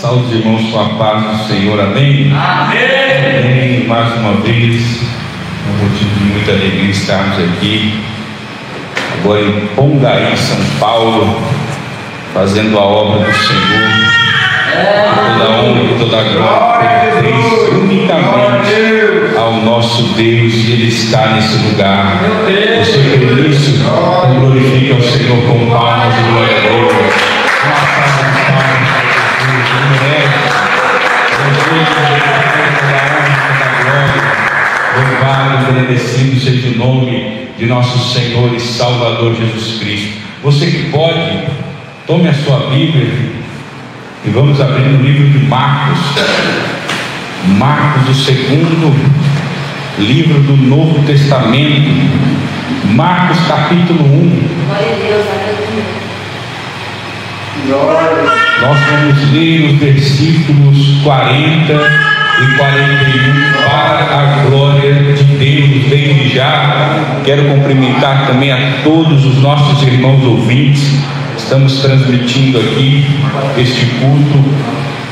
Saúde, irmãos, com a paz do Senhor, amém? Amém! Amém. Mais uma vez, um motivo de muita alegria estarmos aqui, agora em Pongaí, São Paulo, fazendo a obra do Senhor. Toda a honra e toda a glória pertence unicamente ao nosso Deus, e Ele está nesse lugar. Você crê nisso? Então glorifique ao Senhor com palmas e glória a Deus. Uma salva de palmas para Jesus. Ele merece. Louvado e agradecido seja o nome de nosso Senhor e Salvador Jesus Cristo. Você que pode, tome a sua Bíblia e vamos abrir no livro de Marcos. Marcos, o segundo livro do Novo Testamento. Marcos, capítulo 1. Nós vamos ler os versículos 40 e 41 para a glória de Deus. Desde já quero cumprimentar também a todos os nossos irmãos ouvintes. Estamos transmitindo aqui este culto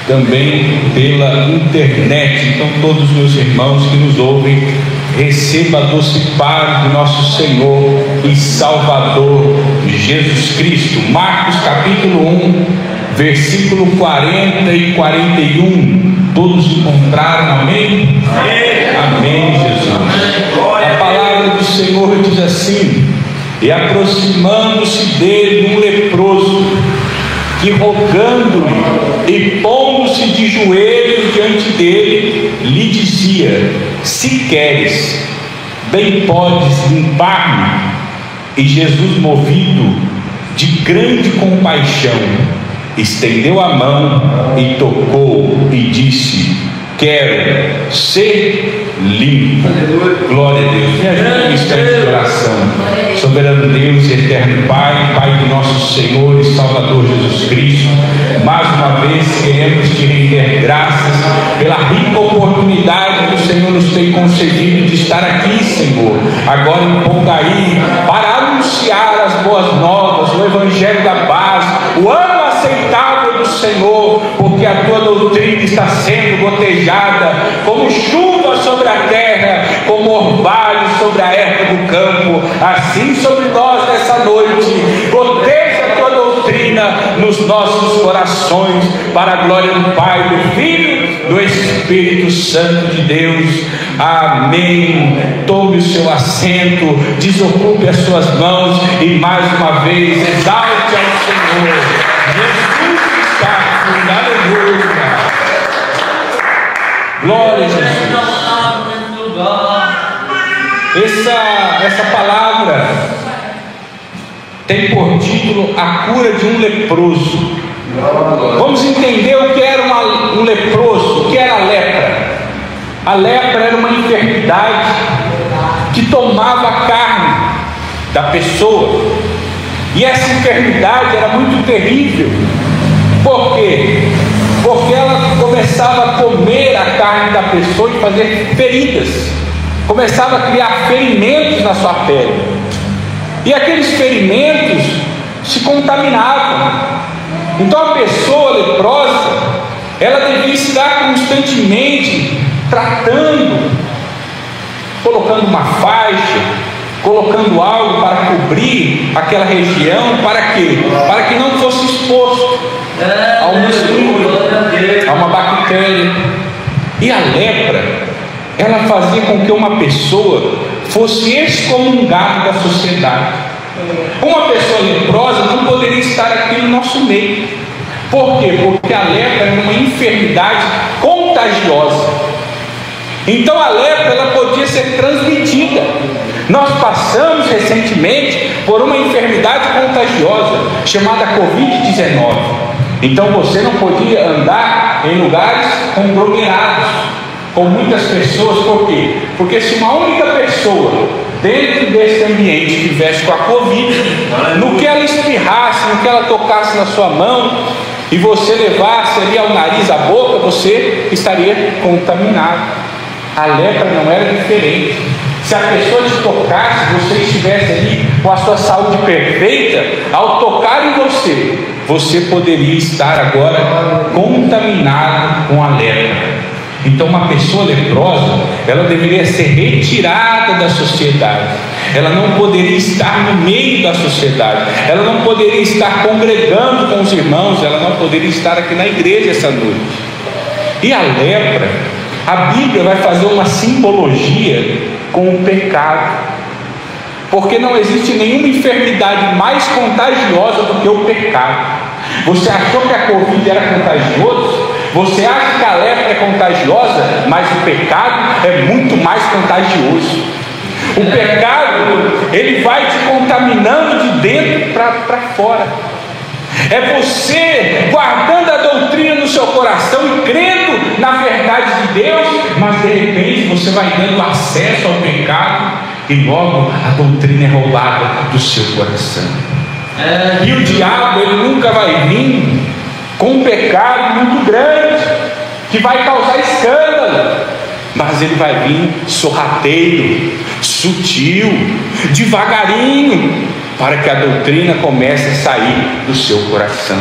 também pela internet. Então todos os meus irmãos que nos ouvem, receba a doce paz do nosso Senhor e Salvador Jesus Cristo. Marcos capítulo 1, versículo 40 e 41. Todos encontraram, amém? Amém, Jesus. A palavra do Senhor diz assim: e aproximando-se dele um leproso, que rogando-lhe e pondo-se de joelhos diante dele, lhe dizia: se queres, bem podes limpar-me. E Jesus, movido de grande compaixão, estendeu a mão e tocou e disse: quero ser limpo. Glória a Deus. Me ajude em instante de oração. Soberano Deus e eterno Pai, Pai do nosso Senhor e Salvador Jesus Cristo, mais uma vez queremos te render graças pela rica oportunidade que o Senhor nos tem concedido de estar aqui, Senhor, agora em Pongaí, para anunciar as boas novas, o Evangelho da paz, o ano aceitável do Senhor, porque a tua doutrina está sendo gotejada como chuva sobre a terra, como orvalho sobre a erva do campo. Assim sobre nós nessa noite, goteja a tua doutrina nos nossos corações, para a glória do Pai, do Filho, do Espírito Santo de Deus. Amém. Tome o seu assento, desocupe as suas mãos e mais uma vez exalte ao Senhor. Jesus está aqui, aleluia. Glória a Jesus. Essa palavra tem por título a cura de um leproso. Vamos entender o que era um leproso, o que era a lepra. A lepra era uma enfermidade que tomava a carne da pessoa, e essa enfermidade era muito terrível. Por quê? Porque ela começava a comer a carne da pessoa e fazer feridas, começava a criar ferimentos na sua pele, e aqueles ferimentos se contaminavam. Então a pessoa leprosa, ela devia estar constantemente tratando, colocando uma faixa, colocando algo para cobrir aquela região. Para quê? Para que não fosse exposto a um mosquito, a uma bactéria. E a lepra, ela fazia com que uma pessoa fosse excomungada da sociedade. Uma pessoa leprosa não poderia estar aqui no nosso meio. Por quê? Porque a lepra era uma enfermidade contagiosa. Então a lepra, ela podia ser transmitida. Nós passamos recentemente por uma enfermidade contagiosa chamada Covid-19. Então você não podia andar em lugares conglomerados, com muitas pessoas. Por quê? Porque se uma única pessoa dentro desse ambiente tivesse com a Covid, no que ela espirrasse, no que ela tocasse na sua mão, e você levasse ali ao nariz, à boca, você estaria contaminado. A lepra não era diferente. Se a pessoa te tocasse, você estivesse ali com a sua saúde perfeita, ao tocar em você, você poderia estar agora contaminado com a lepra. Então uma pessoa leprosa, ela deveria ser retirada da sociedade, ela não poderia estar no meio da sociedade, ela não poderia estar congregando com os irmãos, ela não poderia estar aqui na igreja essa noite. E a lepra, a Bíblia vai fazer uma simbologia com o pecado, porque não existe nenhuma enfermidade mais contagiosa do que o pecado. Você achou que a Covid era contagiosa? Você acha que a lepra é contagiosa, mas o pecado é muito mais contagioso. O pecado, ele vai te contaminando de dentro para fora. É você guardando a doutrina no seu coração e crendo na verdade de Deus, mas de repente você vai dando acesso ao pecado e logo a doutrina é roubada do seu coração. E o diabo, ele nunca vai vir com um pecado muito grande que vai causar escândalo, mas ele vai vir sorrateiro, sutil, devagarinho, para que a doutrina comece a sair do seu coração.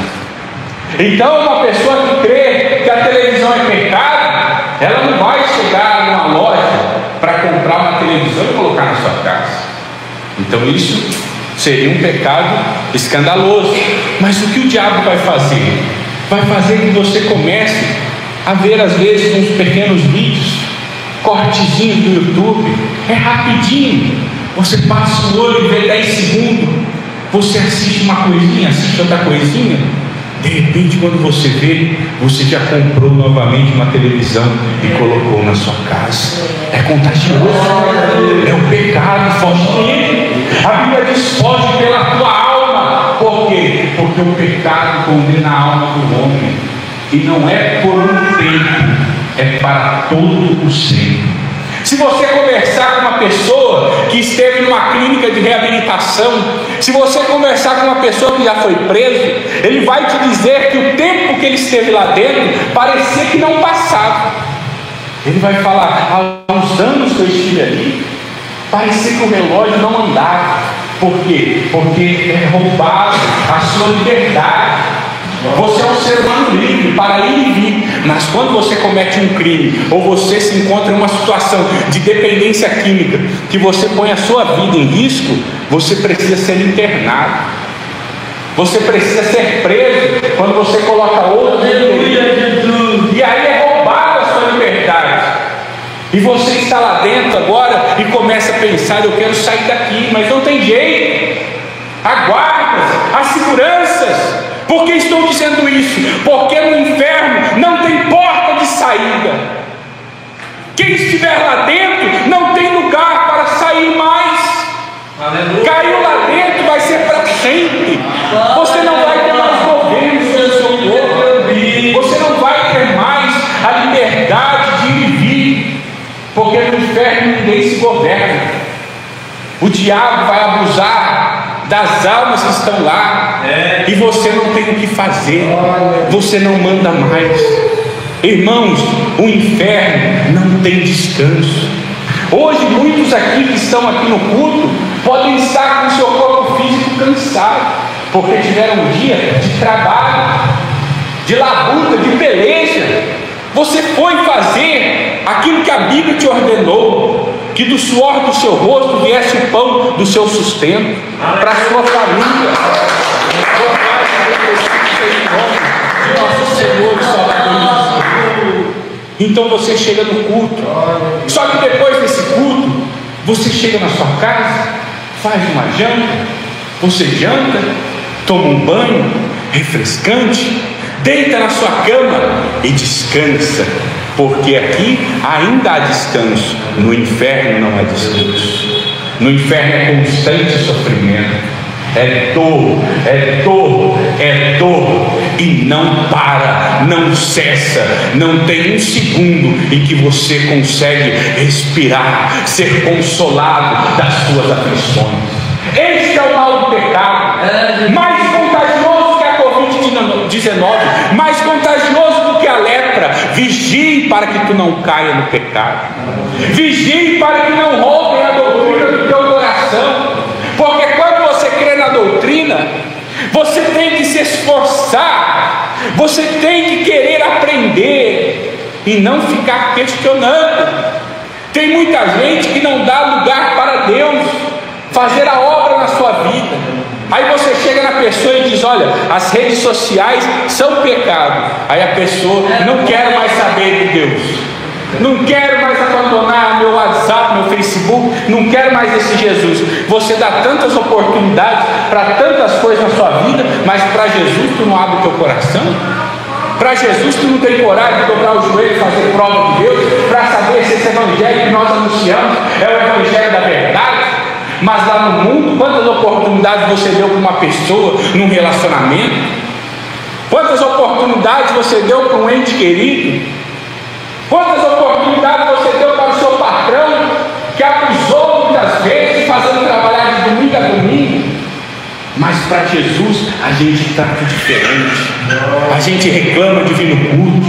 Então uma pessoa que crê que a televisão é pecado, ela não vai chegar numa loja para comprar uma televisão e colocar na sua casa. Então isso seria um pecado escandaloso. Mas o que o diabo vai fazer? Vai fazer que você comece a ver às vezes uns pequenos vídeos, cortezinhos do YouTube. É rapidinho, você passa o olho e vê 10 segundos, você assiste uma coisinha, assiste outra coisinha, de repente quando você vê, você já comprou novamente uma televisão e colocou na sua casa. É contagioso, é um pecado, foge dele. A Bíblia diz: foge pela tua alma. Por quê? Porque o pecado condena a alma do homem, e não é por um tempo, é para todo o sempre. Se você conversar com uma pessoa que esteve numa clínica de reabilitação, se você conversar com uma pessoa que já foi preso, ele vai te dizer que o tempo que ele esteve lá dentro parecia que não passava. Ele vai falar: há uns anos que eu estive ali, parecia que o relógio não andava. Por quê? Porque é roubado a sua liberdade. Você é um ser humano livre para ir e vir, mas quando você comete um crime, ou você se encontra em uma situação de dependência química, que você põe a sua vida em risco, você precisa ser internado, você precisa ser preso. Quando você coloca outro dentro, e aí é roubada a sua liberdade, e você está lá dentro agora e começa a pensar: eu quero sair daqui, mas não tem jeito. Há guardas, há seguranças. Por que estou dizendo isso? Porque no inferno não tem porta de saída. Quem estiver lá dentro não tem lugar para sair mais. Aleluia. Caiu lá dentro, vai ser para sempre. Você não vai ter mais governo sobre o seu corpo. Você não vai ter mais a liberdade de ir e vir, porque no inferno ninguém se governa. O diabo vai abusar das almas que estão lá, e você não tem o que fazer, você não manda mais. Irmãos, o inferno não tem descanso. Hoje muitos aqui que estão aqui no culto podem estar com o seu corpo físico cansado, porque tiveram um dia de trabalho, de labuta, de peleja. Você foi fazer aquilo que a Bíblia te ordenou, que do suor do seu rosto viesse o pão do seu sustento para a sua família. De nosso Senhor e Salvador. Então você chega no culto, só que depois desse culto, você chega na sua casa, faz uma janta, você janta, toma um banho refrescante, deita na sua cama e descansa, porque aqui ainda há descanso. No inferno não há descanso. No inferno é constante sofrimento, é dor, é dor, é dor, e não para, não cessa. Não tem um segundo em que você consegue respirar, ser consolado das suas aflições. Este é o mal do pecado, mais contagioso que a Covid-19, mais contagioso do que a lepra. Vigie para que tu não caia no pecado, vigie para que não roubem a doutrina do teu coração, porque quando você crê na doutrina, Você tem que se esforçar, você tem que querer aprender e não ficar questionando. Tem muita gente que não dá lugar para Deus fazer a obra na sua vida. Aí você chega na pessoa e diz: olha, as redes sociais são pecado. Aí a pessoa: não quero mais saber de Deus, não quero mais abandonar meu WhatsApp, meu Facebook, não quero mais esse Jesus. Você dá tantas oportunidades para tantas coisas na sua vida, mas para Jesus tu não abre o teu coração? Para Jesus tu não tem coragem de dobrar o joelho e fazer prova de Deus, para saber se esse evangelho que nós anunciamos é o evangelho da verdade? Mas lá no mundo, quantas oportunidades você deu para uma pessoa num relacionamento? Quantas oportunidades você deu para um ente querido? Quantas oportunidades você deu para o seu patrão, que abusou muitas vezes, fazendo trabalhar de domingo a domingo? Mas para Jesus a gente trata diferente. A gente reclama de vir no culto,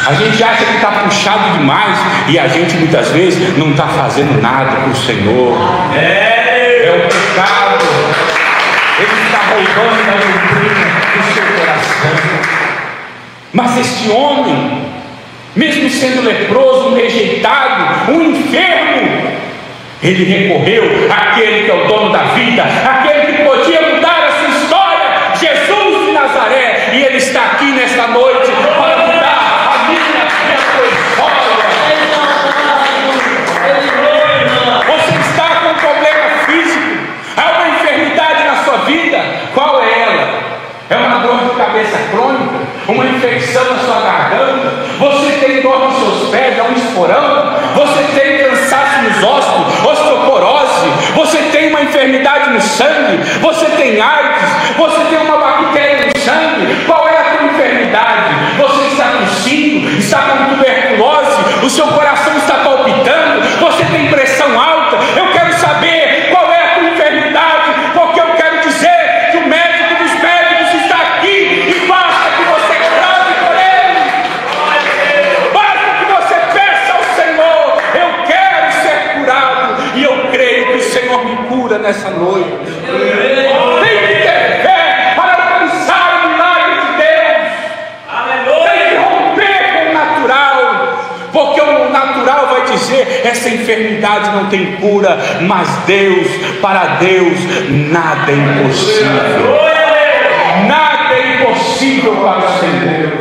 a gente acha que está puxado demais, e a gente muitas vezes não está fazendo nada para o Senhor. É o pecado, ele está roubando a doutrina do seu coração. Mas este homem, mesmo sendo leproso, um rejeitado, um enfermo, ele recorreu àquele que é o dono da vida, aquele que podia mudar a sua história, Jesus de Nazaré. E ele está aqui nesta noite para mudar a minha e a sua história. Você está com um problema físico, há uma enfermidade na sua vida. Qual é ela? É uma dor de cabeça crônica, uma infecção na sua garganta, você tem dor nos seus pés, é um esporão, você tem cansaço nos ossos, osteoporose, você tem uma enfermidade no sangue, você tem AIDS, você tem uma bactéria no sangue. Qual é a tua enfermidade? Você está tossindo, está com tuberculose, o seu coração está palpitando, você tem pressão alta. Eu quero saber qual é a tua enfermidade, porque eu quero dizer que o médico dos médicos está aqui, e basta que você clame por ele, basta que você peça ao Senhor: eu quero ser curado, e eu creio que o Senhor me cura nessa noite. Tem que ter fé para alcançar o milagre de Deus. Tem que romper com o natural, porque o natural vai dizer: essa enfermidade não tem cura, mas Deus, para Deus nada é impossível. Nada é impossível para o Senhor.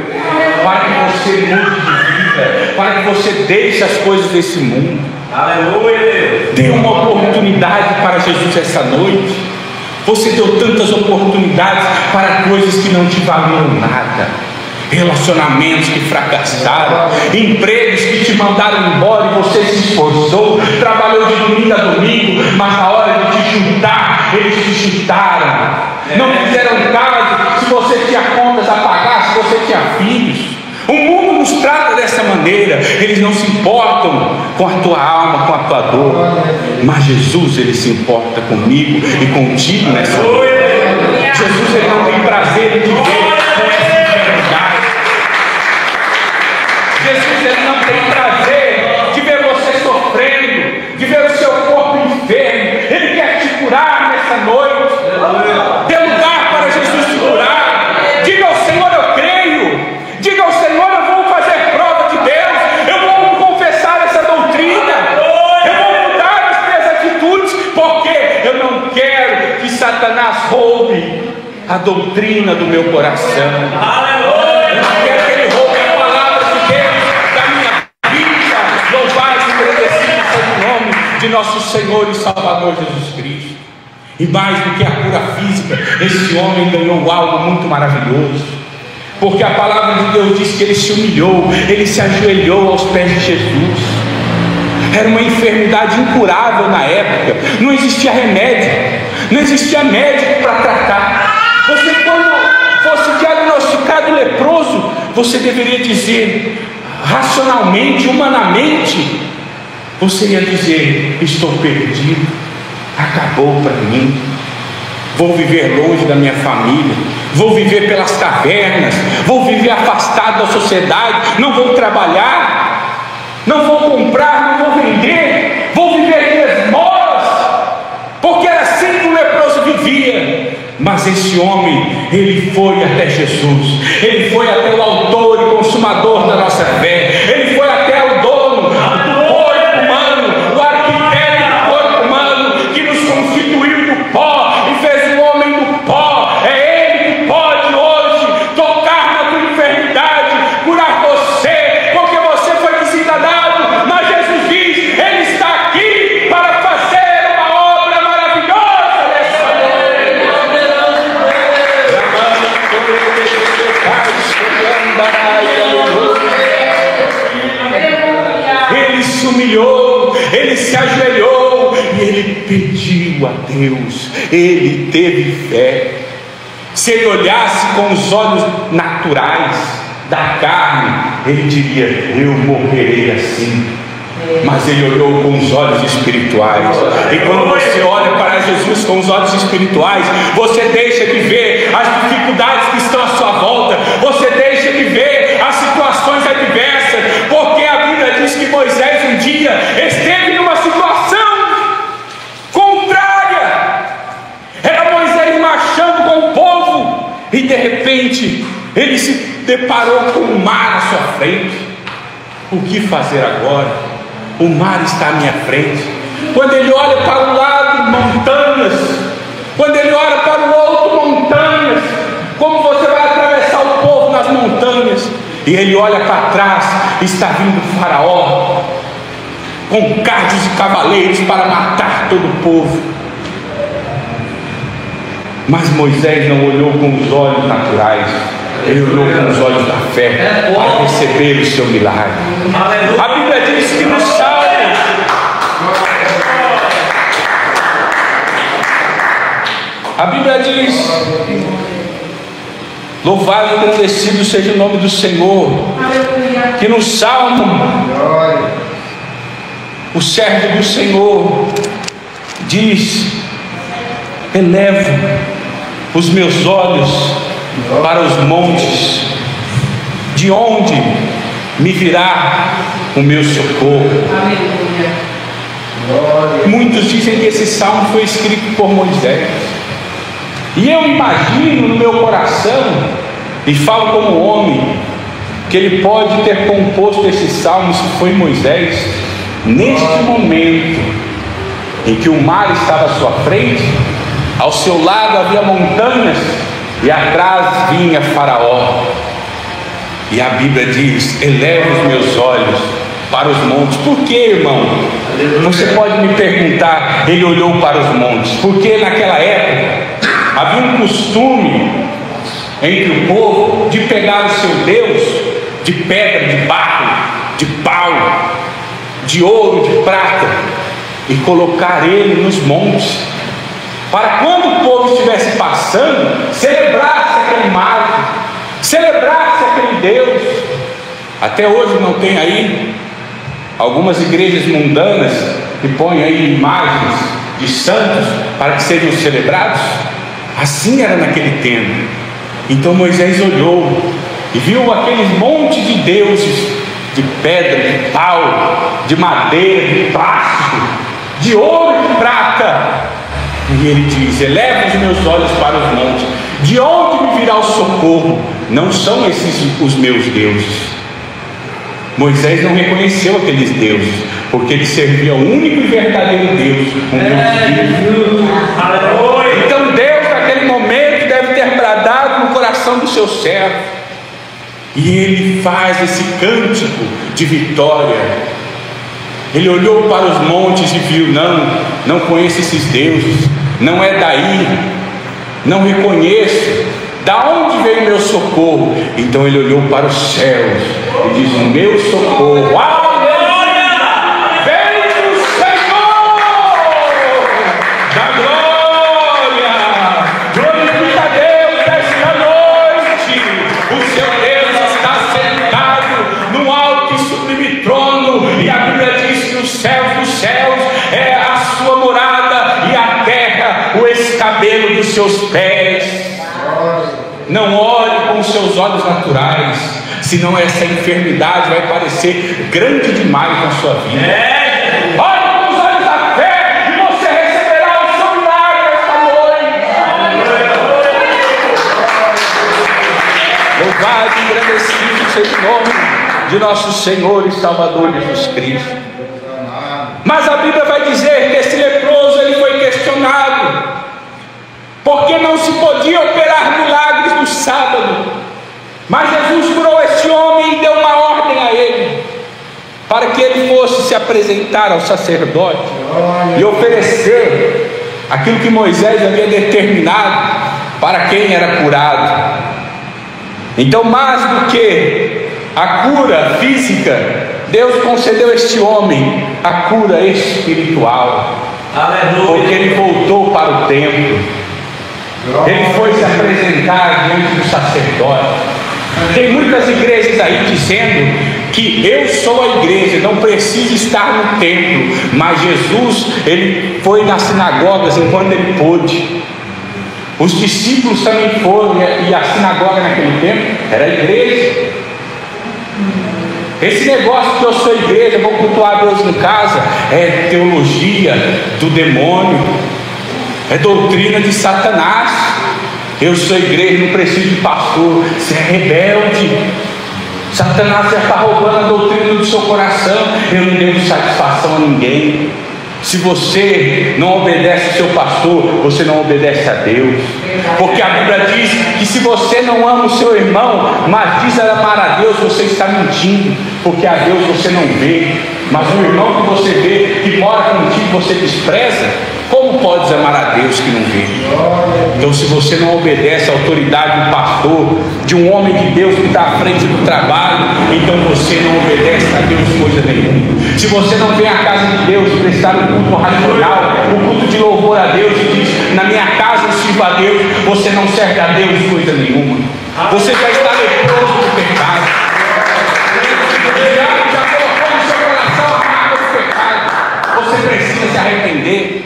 Para que você mude de vida, para que você deixe as coisas desse mundo. Aleluia. Dê uma oportunidade para Jesus essa noite. Você deu tantas oportunidades para coisas que não te valiam nada, relacionamentos que fracassaram, empregos que te mandaram embora e você se esforçou, trabalhou de domingo a domingo, mas na hora de te juntar, eles te chutaram, não fizeram caso se você tinha contas a pagar, se você tinha filhos. O mundo nos trata dessa maneira, eles não se importam com a tua alma, com a tua dor, mas Jesus, ele se importa comigo e contigo nessa noite. Jesus, ele não tem prazer em te ver com essa enfermidade. Jesus, ele não tem prazer de ver você sofrendo, de ver o seu corpo enfermo. Ele quer te curar nessa noite. Dê lugar para Jesus te curar. Diga ao Senhor: eu creio. Diga ao Senhor: eu vou fazer prova de Deus, eu vou confessar essa doutrina, eu vou mudar as minhas atitudes, porque eu não quero que Satanás roube a doutrina do meu coração. Eu não quero que ele roube a palavra de Deus da minha vida. Louvado e agradecido seja o nome de nosso Senhor e Salvador Jesus Cristo. E mais do que a cura física, esse homem ganhou algo muito maravilhoso. Porque a palavra de Deus diz que ele se humilhou, ele se ajoelhou aos pés de Jesus. Era uma enfermidade incurável na época, não existia remédio, não existia médico para tratar. Você, quando fosse diagnosticado leproso, você deveria dizer, racionalmente, humanamente, você ia dizer: estou perdido, acabou para mim, vou viver longe da minha família, vou viver pelas cavernas, vou viver afastado da sociedade, não vou trabalhar, não vou comprar, não vou vender, vou viver de esmolas, porque era assim que o leproso vivia. Mas esse homem, ele foi até Jesus, ele foi até o autor e consumador da nossa fé, ele foi até o dono do corpo humano, o arquiteto do corpo humano, que nos constituiu do pó e fez o homem do pó. É ele que pode hoje tocar na tua enfermidade, curar você, porque você foi desenganado, mas Jesus diz, ele está aqui para fazer uma obra maravilhosa nessa noite. Ele se humilhou, ele se ajoelhou e ele pediu a Deus, ele teve fé. Se ele olhasse com os olhos naturais da carne, ele diria, eu morrerei assim. Mas ele olhou com os olhos espirituais. E quando você olha para Jesus com os olhos espirituais, você deixa de ver as dificuldades que estão à sua volta, você deixa de ver as situações adversas, porque a Bíblia diz que Moisés um dia esteve numa situação contrária. Era Moisés marchando com o povo e de repente ele se deparou com o mar à sua frente. O que fazer agora? O mar está à minha frente. Quando ele olha para um lado, montanhas. Quando ele olha para o outro, montanhas. Como você vai atravessar o povo nas montanhas? E ele olha para trás, está vindo o faraó com carros e cavaleiros para matar todo o povo. Mas Moisés não olhou com os olhos naturais, ele olhou com os olhos da fé para receber o seu milagre. A Bíblia diz que no Salmo, a Bíblia diz, louvado e agradecido seja o nome do Senhor, que no Salmo, o servo do Senhor diz, elevo os meus olhos para os montes, de onde me virá o meu socorro. Muitos dizem que esse salmo foi escrito por Moisés, e eu imagino no meu coração, e falo como homem, que ele pode ter composto esse salmo, se foi Moisés, neste momento em que o mar estava à sua frente, ao seu lado havia montanhas, e atrás vinha Faraó. E a Bíblia diz, eleva os meus olhos para os montes. Por que, irmão? Você pode me perguntar, ele olhou para os montes, porque naquela época havia um costume entre o povo de pegar o seu Deus de pedra, de barro, de pau, de ouro, de prata, e colocar ele nos montes, para quando o povo estivesse passando, celebrasse aquela imagem, celebrasse aquele Deus. Até hoje não tem aí algumas igrejas mundanas que põem aí imagens de santos para que sejam celebrados? Assim era naquele tempo. Então Moisés olhou e viu aqueles montes de deuses, de pedra, de pau, de madeira, de plástico, de ouro e de prata. E ele diz, eleva os meus olhos para os montes, de onde me virá o socorro? Não são esses os meus deuses. Moisés não reconheceu aqueles deuses, porque ele servia ao único e verdadeiro Deus, um Deus vivo. Então Deus naquele momento deve ter bradado no coração do seu servo, e ele faz esse cântico de vitória. Ele olhou para os montes e viu, não conheço esses deuses, não é daí, não reconheço, da onde veio o meu socorro? Então ele olhou para os céus e diz, o meu socorro, aleluia, vem do Senhor da glória, glorifica a Deus esta noite, o seu Deus está sentado no alto e sublime trono, e a Bíblia diz que os céus dos céus é a sua morada, e a terra o escabelo dos seus pés. Não olhe com os seus olhos naturais, senão essa enfermidade vai parecer grande demais na sua vida. Olhe com os olhos da fé e você receberá o seu milagre esta noite. seja o nome de nosso Senhor e Salvador Jesus Cristo. Mas a Bíblia vai dizer que esse leproso, ele foi questionado, porque não se podia operar milagres no sábado. Mas Jesus curou esse homem e deu uma ordem a ele, para que ele fosse se apresentar ao sacerdote e oferecer aquilo que Moisés havia determinado para quem era curado. Então, mais do que a cura física, Deus concedeu a este homem a cura espiritual. Aleluia. Porque ele voltou para o templo, ele foi se apresentar diante do sacerdote. Tem muitas igrejas aí dizendo que eu sou a igreja, não preciso estar no templo. Mas Jesus, ele foi nas sinagogas enquanto ele pôde. Os discípulos também foram, e a sinagoga naquele tempo era a igreja. Esse negócio que eu sou igreja, vou cultuar Deus em casa, é teologia do demônio, é doutrina de Satanás. Eu sou igreja, não preciso de pastor. Você é rebelde. Satanás já está roubando a doutrina do seu coração. Eu não devo satisfação a ninguém. Se você não obedece ao seu pastor, você não obedece a Deus. Porque a Bíblia diz que se você não ama o seu irmão, mas diz amar a Deus, você está mentindo. Porque a Deus você não vê, mas o irmão que você vê, que mora contigo, você despreza. Como podes amar a Deus que não vê? Então, se você não obedece à autoridade do pastor, de um homem de Deus que está à frente do trabalho, então você não obedece a Deus coisa nenhuma. Se você não vem à casa de Deus prestar um culto racional, um culto de louvor a Deus, e diz, na minha casa eu sirvo a Deus, você não serve a Deus coisa nenhuma. Você já está leproso do pecado. O diabo já colocou no seu coração a marca do pecado. Você precisa se arrepender.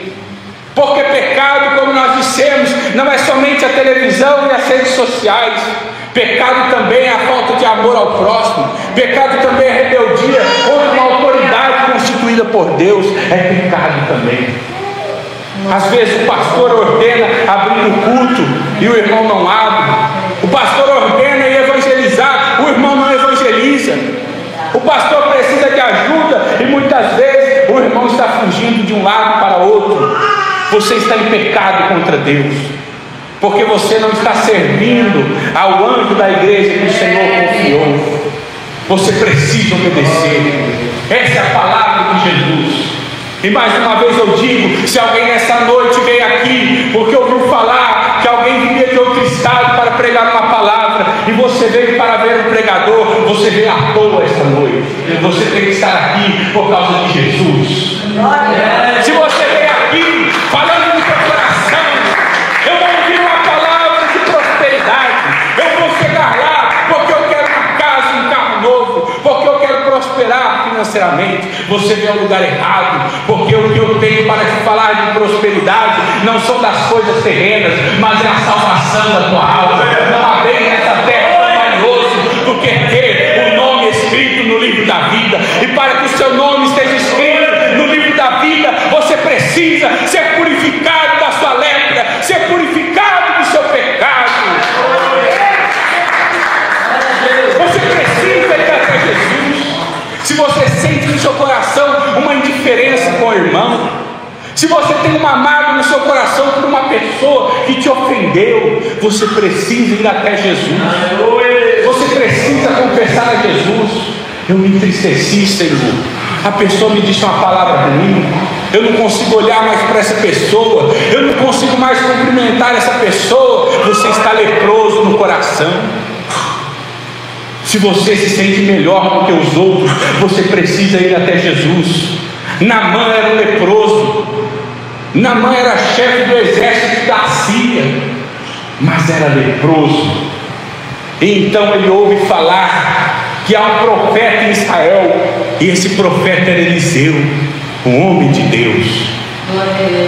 Porque pecado, como nós dissemos, não é somente a televisão e as redes sociais. Pecado também é a falta de amor ao próximo. Pecado também é rebeldia contra uma autoridade constituída por Deus. É pecado também. Às vezes o pastor ordena abrir o culto e o irmão não abre. O pastor ordena evangelizar, o irmão não evangeliza. O pastor precisa de ajuda e muitas vezes o irmão está fugindo de um lado para outro. Você está em pecado contra Deus, porque você não está servindo ao anjo da igreja que o Senhor confiou. Você precisa obedecer. Essa é a palavra de Jesus. E mais uma vez eu digo, se alguém nessa noite veio aqui porque ouviu falar que alguém viria de outro estado para pregar uma palavra, e você veio para ver o pregador, você veio à toa esta noite. Você tem que estar aqui por causa de Jesus. Se você veio aqui falando no seu coração, eu vou ouvir uma palavra de prosperidade, eu vou chegar lá porque eu quero uma casa, um carro novo, porque eu quero prosperar financeiramente, você veio ao lugar errado. Porque o que eu tenho para te falar de prosperidade não são das coisas terrenas, mas é a salvação da tua alma. Não há bem nessa terra tão valioso do que ter o nome escrito no livro da vida. E para que o seu nome esteja escrito no livro da vida, você precisa ser purificado da sua lepra, ser purificado do seu pecado. Você precisa ir até Jesus. Se você sente no seu coração uma indiferença com o irmão, se você tem uma mágoa no seu coração por uma pessoa que te ofendeu, você precisa ir até Jesus. Você precisa confessar a Jesus: eu me entristeci, Senhor, a pessoa me disse uma palavra ruim, eu não consigo olhar mais para essa pessoa, eu não consigo mais cumprimentar essa pessoa. Você está leproso no coração. Se você se sente melhor do que os outros, você precisa ir até Jesus. Naamã era um leproso. Naamã era chefe do exército da Síria, mas era leproso. E então ele ouve falar que há um profeta em Israel, e esse profeta era Eliseu, um homem de Deus.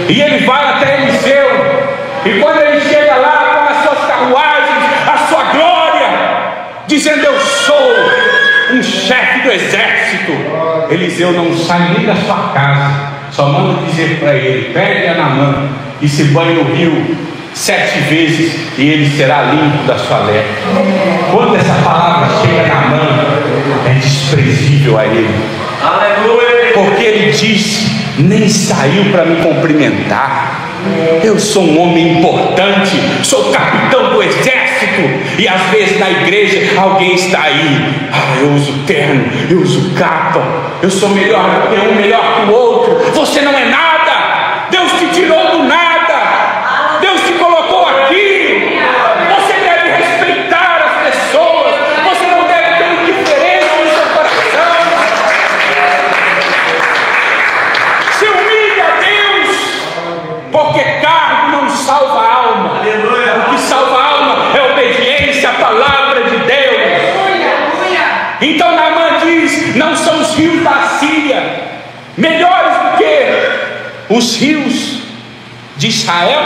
E ele vai até Eliseu, e quando ele chega lá com as suas carruagens, a sua glória, dizendo: eu sou um chefe do exército, Eliseu não sai nem da sua casa, só manda dizer para ele: pegue a Naamã e se banhe no rio 7 vezes e ele será limpo da sua lepra. Quando essa palavra chega a Naamã, é desprezível a Ele. Aleluia. Porque Ele diz: nem saiu para me cumprimentar. Eu sou um homem importante, sou capitão do exército, e às vezes na igreja alguém está aí: eu uso terno, eu uso capa, eu sou melhor que um, melhor que o outro. Você não é nada. Deus te tirou do nada, Deus te colocou aqui. Você deve respeitar as pessoas, você não deve ter indiferença no seu coração. Se humilhe a Deus, porque cargo não salva a alma. Aleluia. O que salva a alma é obediência à palavra de Deus. Então Naamã diz: não são os rios da Síria melhores do que os rios de Israel?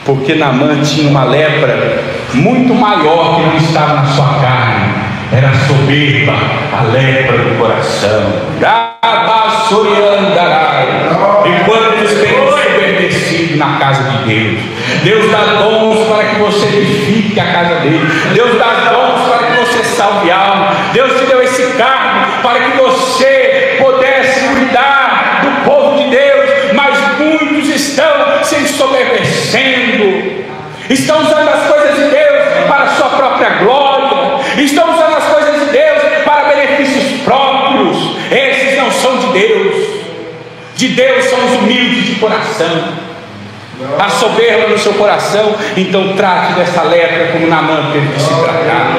Porque Naamã tinha uma lepra muito maior que não estava na sua carne. Era a soberba, a lepra do coração. E quantos têm ensoberbecido na casa de Deus? Deus dá dons para que você edifique a casa dele. Deus dá dons para que você salve alma. Deus te deu esse cargo para que você pudesse cuidar do povo de Deus. Mas muitos estão se ensoberbecendo, estão usando as coisas de Deus para a sua própria glória, estão usando as coisas de Deus para benefícios próprios. Esses não são de Deus. De Deus são os humildes de coração. A soberba no seu coração, então trate dessa lepra como Naamã teve que se tratar.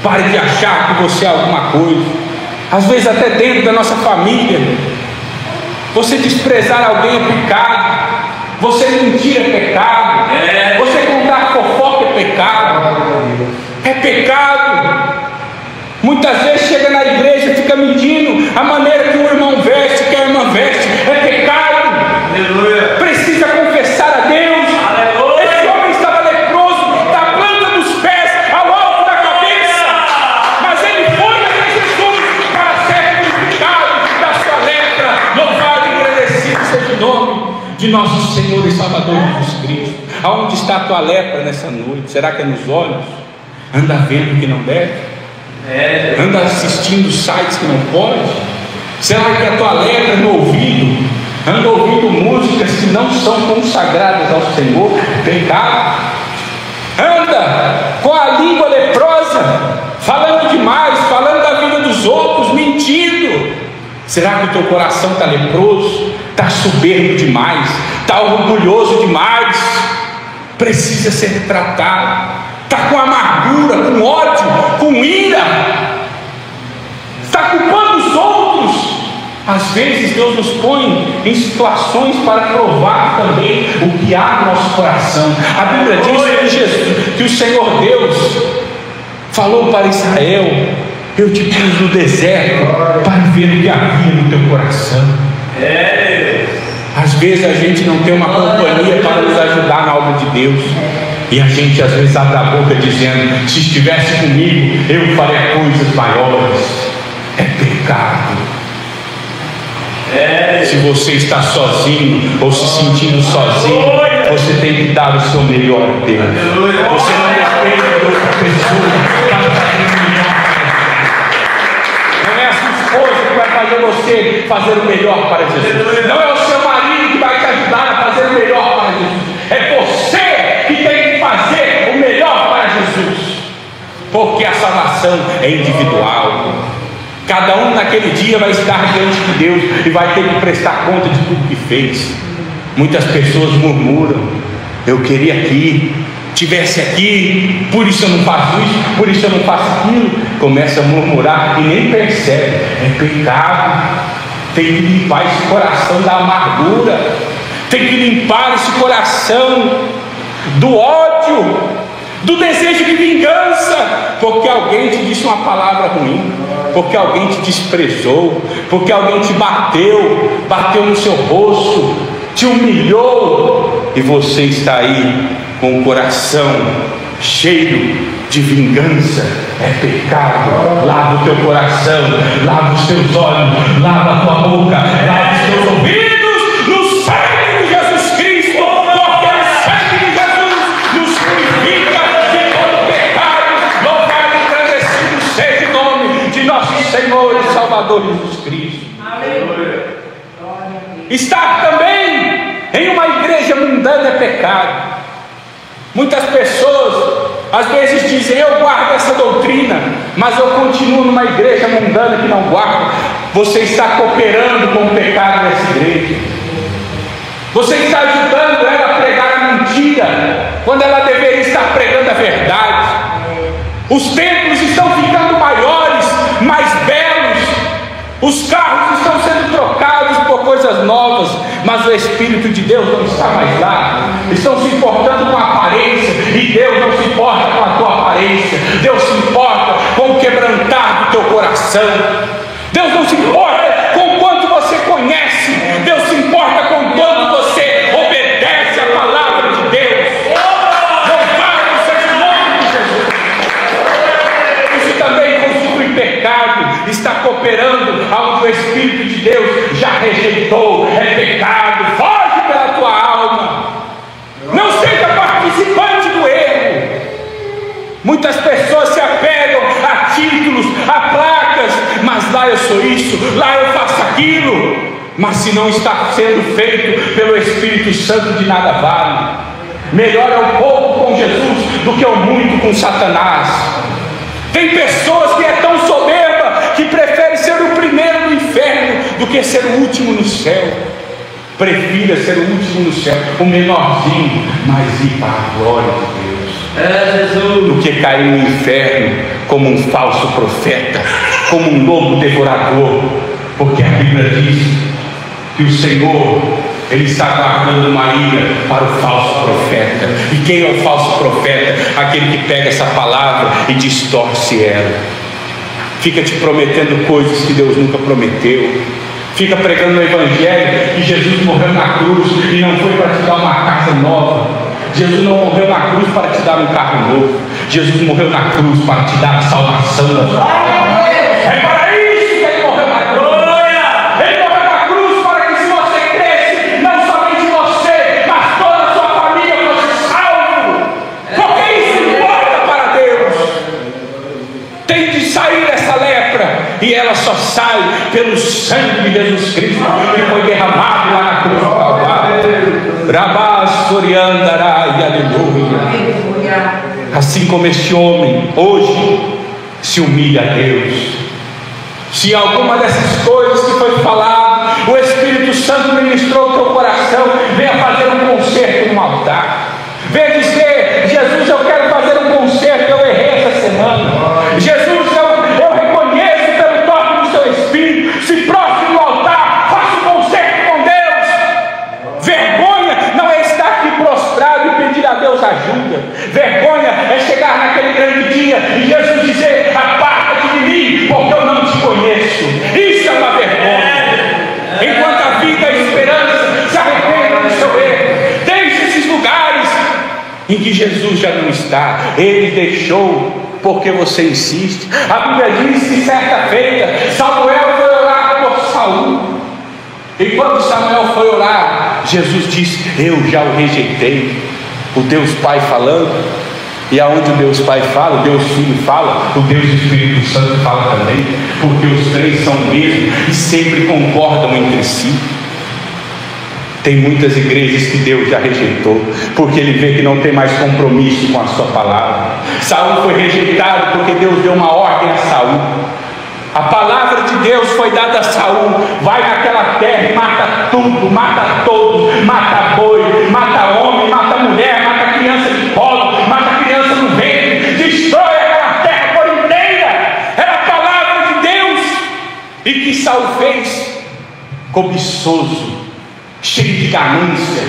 Pare de achar que você é alguma coisa. Às vezes até dentro da nossa família, você desprezar alguém é pecado, você mentir é pecado, você contar fofoca é pecado. É pecado. Muitas vezes chega na igreja e fica medindo a maneira que o irmão veste, que a irmã veste. É pecado. Aleluia. Precisa confessar a Deus. Aleluia. Esse homem estava leproso da planta dos pés ao alto da cabeça, mas ele foi até Jesus para ser purificado da sua lepra. Louvado e agradecido seja o nome de nosso Senhor e Salvador Jesus Cristo. Aonde está a tua lepra nessa noite? Será que é nos olhos? Anda vendo o que não deve? Anda assistindo sites que não pode? Será que a tua lepra é no ouvido? Anda ouvindo músicas que não são consagradas ao Senhor? Pecado. Anda com a língua leprosa, falando demais, falando da vida dos outros, mentindo. Será que o teu coração está leproso? Está soberbo demais? Está orgulhoso demais? Precisa ser tratado. Está com amargura, com ódio, com ira, está culpando os outros. Às vezes Deus nos põe em situações para provar também o que há no nosso coração. A Bíblia diz que o Senhor Deus falou para Israel: eu te pus no deserto para ver o que havia no teu coração. Às vezes a gente não tem uma companhia para nos ajudar na obra de Deus, e a gente às vezes abre a boca dizendo: se estivesse comigo eu faria coisas maiores. É pecado. Se você está sozinho ou se sentindo sozinho, você tem que dar o seu melhor a Deus. Você não depende de outra pessoa para fazer o melhor. Não é a sua esposa que vai fazer você fazer o melhor para Jesus. Não é o seu marido que vai te ajudar a fazer o melhor para Jesus. É você que tem que fazer o melhor para Jesus. Porque a salvação é individual. Cada um naquele dia vai estar diante de Deus e vai ter que prestar conta de tudo que fez. Muitas pessoas murmuram: eu queria que tivesse aqui, por isso eu não faço isso, por isso eu não faço aquilo. Começa a murmurar e nem percebe. É pecado. Tem que limpar esse coração da amargura, tem que limpar esse coração do ódio, do desejo de vingança, porque alguém te disse uma palavra ruim, porque alguém te desprezou, porque alguém te bateu no seu rosto, te humilhou, e você está aí com o coração cheio de vingança. É pecado. Lava o teu coração, lava os teus olhos, lava a tua boca, lava os teus ouvidos no sangue de Jesus Cristo, porque o sangue de Jesus nos purifica de todo pecado. Louvado e Senhor e Salvador Jesus Cristo. Aleluia. Estar também em uma igreja mundana é pecado. Muitas pessoas às vezes dizem: eu guardo essa doutrina, mas eu continuo numa igreja mundana que não guarda. Você está cooperando com o pecado nessa igreja. Você está ajudando ela a pregar a mentira, quando ela deveria estar pregando a verdade. Os templos estão ficando maiores, mais belos. Os carros estão sendo trocados por coisas novas, mas o Espírito de Deus não está mais lá. Estão se importando com a aparência, e Deus não se importa com a tua aparência. Deus se importa com o quebrantar do teu coração. Deus não se importa com o quanto você conhece. Deus se importa com o quanto você obedece à palavra de Deus. Louvado seja o nome de Jesus. Isso também constitui pecado. Está cooperando aonde o Espírito de Deus já rejeitou. É pecado. Foge pela tua alma. Não seja participante do erro. Muitas pessoas se apegam a títulos, a placas, mas lá eu sou isso, lá eu faço aquilo. Mas se não está sendo feito pelo Espírito Santo, de nada vale. Melhor é o pouco com Jesus do que o muito com Satanás. Tem pessoas que é tão soberba que prefere ser o primeiro no inferno do que ser o último no céu. Prefira ser o último no céu, o menorzinho, mas ir para a glória de Deus. Jesus. Do que cair no inferno como um falso profeta, como um lobo devorador. Porque a Bíblia diz que o Senhor, Ele está guardando uma ira para o falso profeta. E quem é o falso profeta? Aquele que pega essa palavra e distorce ela. Fica te prometendo coisas que Deus nunca prometeu. Fica pregando o Evangelho que Jesus morreu na cruz e não foi para te dar uma casa nova. Jesus não morreu na cruz para te dar um carro novo. Jesus morreu na cruz para te dar a salvação da sua alma. É para isso que Ele morreu na cruz. Ele morreu na cruz para que, se você cresce, não somente você, mas toda a sua família fosse salvo. Porque isso importa para Deus. Tem de sair essa lepra, e ela só sai pelo sangue de Jesus Cristo, que foi derramado lá na cruz do Calvário. Rabás, Soriandarai, aleluia. Assim como este homem hoje se humilha a Deus. Se alguma dessas coisas que foi falado, o Espírito Santo ministrou o teu coração, venha fazer um concerto no altar. Venha dizer: Jesus, eu quero fazer um concerto, eu errei essa semana. Jesus, eu reconheço pelo toque do seu Espírito. Se próximo do altar, faça um concerto com Deus. Vergonha não é estar aqui prostrado e pedir a Deus ajuda. Vergonha é chegar naquele grande dia e Jesus dizer: aparta-te de mim, porque eu não te conheço. Isso é uma vergonha. Enquanto a vida e a esperança, se arrependa do seu erro. Deixe esses lugares em que Jesus já não está. Ele deixou porque você insiste. A Bíblia diz que certa feita Samuel foi orar por Saul. E quando Samuel foi orar, Jesus disse: eu já o rejeitei. O Deus Pai falando. E aonde o Deus Pai fala, o Deus Filho fala, o Deus Espírito Santo fala também. Porque os três são o mesmo e sempre concordam entre si. Tem muitas igrejas que Deus já rejeitou, porque Ele vê que não tem mais compromisso com a sua palavra. Saul foi rejeitado porque Deus deu uma ordem a Saul. A palavra de Deus foi dada a Saul: vai naquela terra e mata tudo, mata todos, mata boi, mata homem, mata mulher, mata criança de colo, mata criança no ventre, destrói aquela terra por inteira. Era a palavra de Deus. E que Saul fez? Cobiçoso, cheio de ganância,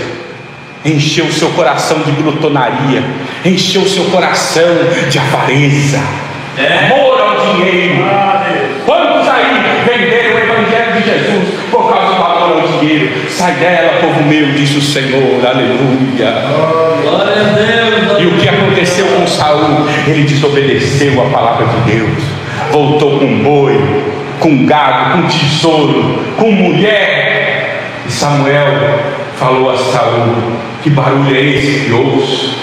encheu o seu coração de glutonaria, encheu o seu coração de avareza, amor ao dinheiro. Quantos aí venderam o Evangelho de Jesus por causa do amor ao dinheiro? Sai dela, povo meu, disse o Senhor, aleluia. Glória a Deus. E o que aconteceu com Saul? Ele desobedeceu a palavra de Deus, voltou com boi, com gado, com tesouro, com mulher. E Samuel falou a Saul: que barulho é esse que ouço?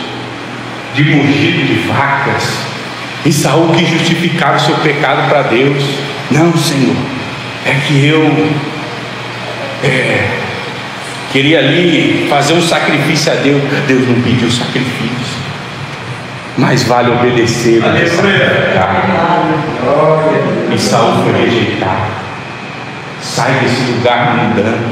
De mugido de vacas. E Saul quis justificar o seu pecado para Deus. Não, Senhor, é que eu queria ali fazer um sacrifício a Deus. Deus não pediu sacrifício, mas vale obedecer do que sacrificar. E Saul foi rejeitado. Sai desse lugar mundano,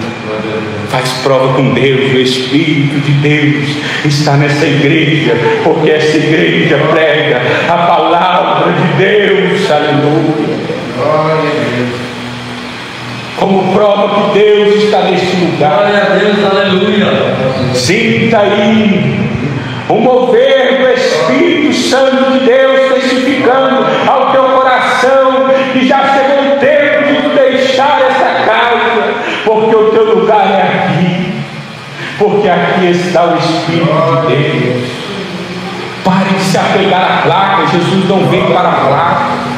faz prova com Deus. O Espírito de Deus está nessa igreja, porque essa igreja prega a palavra de Deus. Aleluia. Como prova que Deus está neste lugar. Glória a Deus, aleluia. Sinta aí o mover do Espírito Santo de Deus testificando ao teu coração que já chegou o tempo de tu deixar essa casa, porque o teu lugar é aqui, porque aqui está o Espírito de Deus. Pare de se apegar à placa. Jesus não vem para a placa.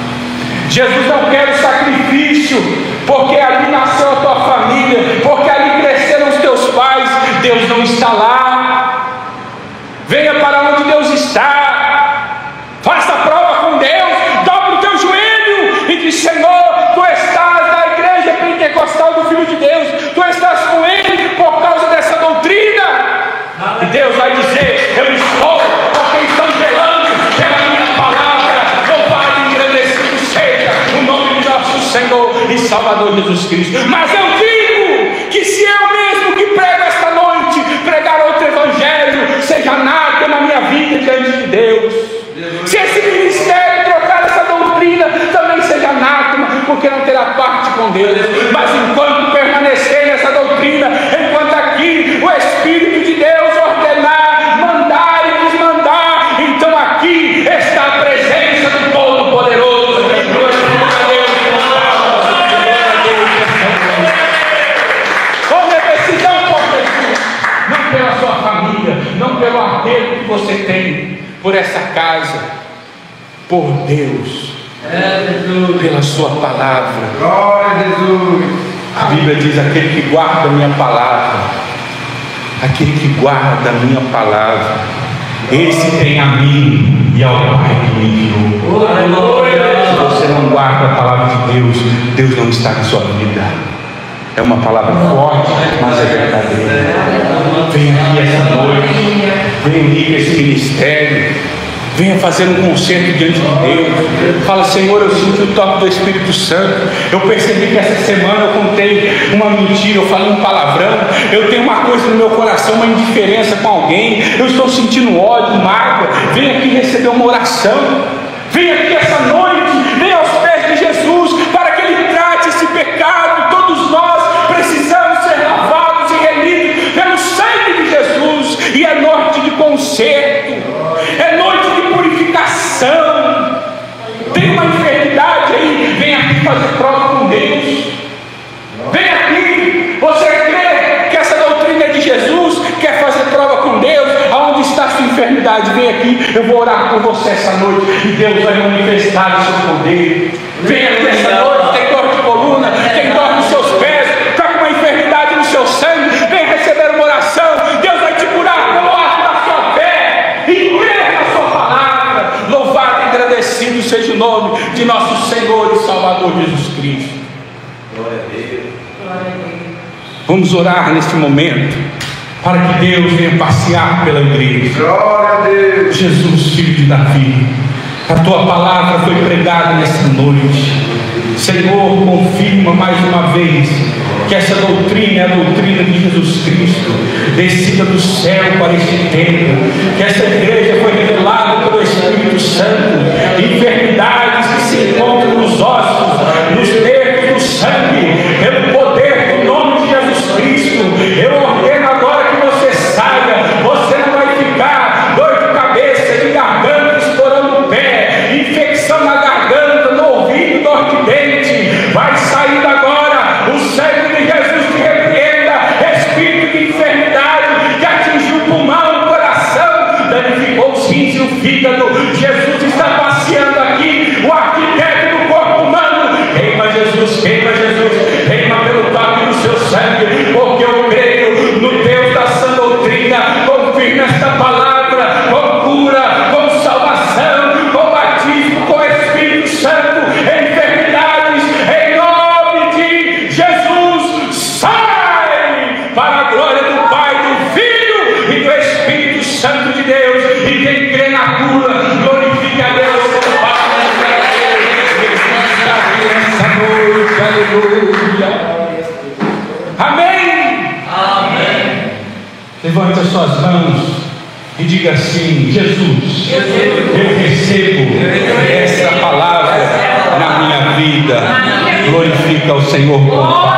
Jesus não quer o sacrifício, porque ali nasceu a tua família, porque ali cresceram os teus pais. Deus não está lá. Venha para onde Deus está. Faça prova com Deus. Dobre o teu joelho e diz: Senhor, tu estás na igreja pentecostal do Filho de Deus, tu estás com ele por causa dessa doutrina. E Deus vai dizer: eu estou, porque estão velando pela minha palavra. Louvado e engrandecido seja o nome de nosso Senhor e Salvador Jesus Cristo. Mas eu digo que se eu mesmo que prego esta noite pregar outro evangelho, seja nada na minha vida diante de Deus. Se esse ministério trocar essa doutrina, também seja anátema, porque não terá parte com Deus. Mas enquanto permanecer nessa doutrina, enquanto aqui o Espírito de Deus ordenar, mandar e desmandar, então aqui está a presença do Todo-Poderoso. Com necessidade por Jesus, não pela sua família, não pelo apelo que você tem por essa casa, por Deus, pela sua palavra. Glória a Jesus. A Bíblia diz: aquele que guarda a minha palavra, aquele que guarda a minha palavra, esse tem a mim e ao Pai que me enviou. Se você não guarda a palavra de Deus, Deus não está na sua vida. É uma palavra forte, mas é verdadeira. Venha aqui essa noite, venha unir esse ministério, venha fazer um concerto diante de Deus. Fala: Senhor, eu sinto o toque do Espírito Santo. Eu percebi que essa semana eu contei uma mentira, eu falei um palavrão, eu tenho uma coisa no meu coração, uma indiferença com alguém, eu estou sentindo ódio, mágoa. Venha aqui receber uma oração. Venha aqui essa noite, venha aos pés de Jesus, para que Ele trate esse pecado. Todos nós precisamos ser lavados e remidos pelo sangue de Jesus. E é noite de conserto, é noite de purificação. Tem uma enfermidade aí, vem aqui fazer prova com Deus. Vem aqui, você crê que essa doutrina é de Jesus, quer fazer prova com Deus? Aonde está a sua enfermidade? Vem aqui, eu vou orar por você essa noite e Deus vai manifestar o seu poder. Vem aqui essa noite, tem dor de coluna, tem dor nos seus pés, está com uma enfermidade no seu sangue, vem receber uma oração. Deus vai te curar pelo ato da sua fé e crer na sua palavra. Louvado e agradecido seja o nome de nosso Senhor e Salvador Jesus Cristo. Glória a Deus. Vamos orar neste momento, para que Deus venha passear pela igreja. Glória a Deus. Jesus, filho de Davi, a tua palavra foi pregada nesta noite. Senhor, confirma mais uma vez que essa doutrina é a doutrina de Jesus Cristo, descida do céu para este templo, que essa igreja foi revelada pelo Espírito Santo. Enfermidades que se encontram nos ossos, nos nervos, no sangue, pelo poder do nome de Jesus Cristo, eu ordeno agora que você saia. Você não vai ficar dor de cabeça, de garganta estourando o pé, infecção na garganta, no ouvido, dor de dente. Vai saindo agora, o sangue de Jesus te repreenda. Espírito de enfermidade que atingiu o pulmão, o coração, danificou os rins e o fígado. Jesus está passeando aqui. Santo de Deus. E quem crê na cura, glorifique a Deus como Pai. Essa noite, aleluia. Amém. Amém. Levante as suas mãos e diga assim: Jesus, eu recebo essa palavra na minha vida. Glorifica o Senhor como Pai.